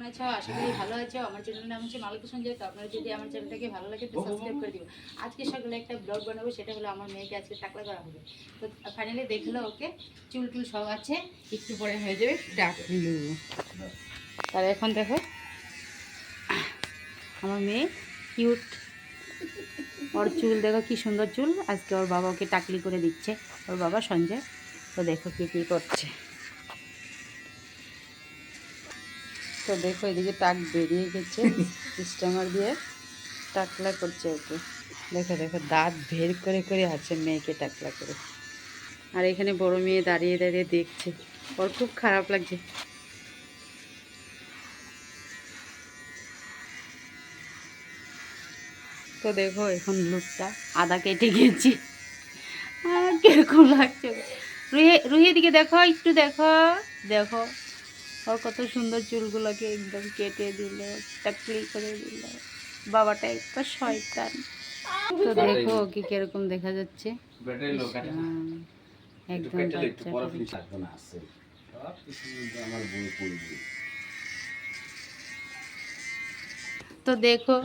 কেমন আছো? আশা করি ভালো আছো। আমার চ্যানেলের নাম হচ্ছে মালতী সঞ্জয়। তো আপনারা যদি আমার চ্যানেলটাকে ভালো লাগে তো সাবস্ক্রাইব করে দিও। আজকে সকালে একটা ব্লগ বানাবো, সেটা হলো আমার মেয়েকে আজকে টাকলা করা হবে। তো ফাইনালি দেখলো ওকে চুল টুল সব আছে, একটু পরে হয়ে যাবে টাকলু। তার এখন দেখো আমার মেয়ে কিউট, ওর চুল দেখো কি সুন্দর চুল। আজকে ওর বাবা ওকে টাকলি করে দিচ্ছে, ওর বাবা সঞ্জয়। তো দেখো কি কী করছে। তো দেখো এদিকে টাক বেরিয়ে গেছে, স্টেমার দিয়ে টাকলা করছে ওকে। দেখো দেখো দাঁত বের করে করে আছে মেয়েকে টাকলা করে। আর এখানে বড় মেয়ে দাঁড়িয়ে দাঁড়িয়ে দেখছে, ওর খুব খারাপ লাগছে। তো দেখো এখন লুকটা আদা কেটে গেছি, কিরকম লাগছে। রুহি দিকে দেখো, একটু দেখো দেখো ওর কত সুন্দর চুলগুলোকে একদম কেটে দিল, টাকলি করে দিল। বাবাটা একটা শয়তান। তো দেখো ওকে কিরকম দেখা যাচ্ছে, একদম তো দেখো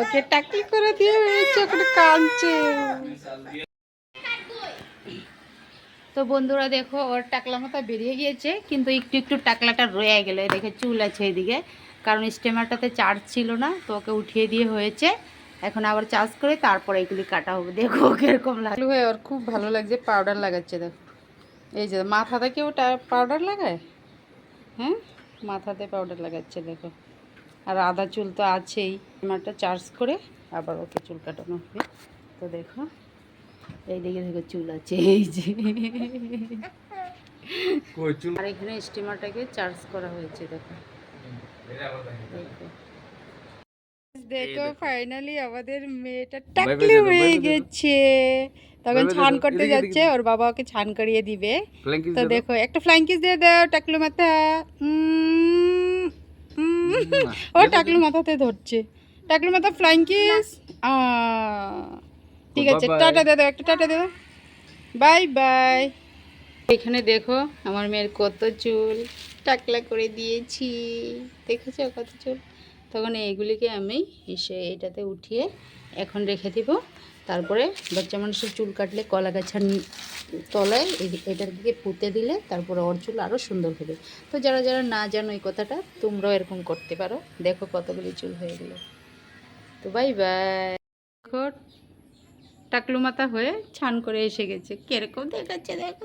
ওকে টাকলি করে দিয়ে হয়েছে, ওখানে কাঁদছে। তো বন্ধুরা দেখো ওর টাকলা মাথা বেরিয়ে গিয়েছে, কিন্তু একটু একটু টাকলাটা রয়ে গেল। দেখে চুল আছে এদিকে, কারণ স্টেমারটাতে চার্জ ছিল না, তো ওকে উঠিয়ে দিয়ে হয়েছে। এখন আবার চার্জ করে তারপরে এগুলি কাটা হবে। দেখো কিরকম লাগলো। ওর খুব ভালো লাগছে, পাউডার লাগাচ্ছে। দেখো এই যে মাথাতে কেউ পাউডার লাগায়, হ্যাঁ মাথাতে পাউডার লাগাচ্ছে দেখো। আর আদা চুল তো আছেই, স্টেমারটা চার্জ করে আবার ওকে চুল কাটানো হবে। তো দেখো এইদিকে দেখো চুল আছে, এই যে। আর এখানে স্টিমারটাকে চার্জ করা হয়েছে। দেখো দেখো ফাইনালি আমাদের মেয়েটা টাকলি হয়ে গেছে। তখন ছান করতে যাচ্ছে, ওর বাবা ওকে ছান করিয়ে দিবে। তো দেখো একটা ফ্লাইং কিস দিয়ে দাও টাকলু মাথা। ও টাকলু মাথাতে ধরছে, টাকলু মাথা ফ্লাইং কিস। ঠিক আছে, টাটা দিয়ে দাও, একটা টাটা দিয়ে দাও, বাই বাই। এখানে দেখো আমার মেয়ের কত চুল টাকলা করে দিয়েছি, দেখেছো কত চুল। তখন এইগুলিকে আমি এটাতে উঠিয়ে এখন রেখে দিব। তারপরে বাচ্চা মানুষের চুল কাটলে কলা গাছার তলায় এটার দিকে পুঁতে দিলে তারপরে ওর চুল আরও সুন্দর হবে। তো যারা যারা না জানো এই কথাটা, তোমরাও এরকম করতে পারো। দেখো কতগুলি চুল হয়ে গেল। তো বাই বাই। দেখো টাকলু মাথা হয়ে ছান করে এসে গেছে, কিরকম দেখাচ্ছে দেখো।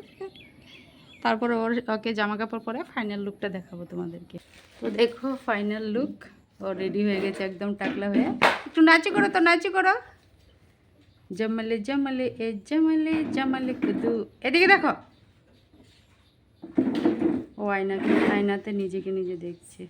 তারপরে ওকে জামা কাপড় পরে ফাইনাল লুকটা দেখাবো তোমাদেরকে। তো দেখো ফাইনাল লুক, ও রেডি হয়ে গেছে একদম টাকলা হয়ে। একটু নাচি করো, তো নাচি করো। জমালে জমালে এ জমালে জমালে কুদু। এদিকে দেখো, ও আয়নাতে নিজেকে নিজে দেখছে।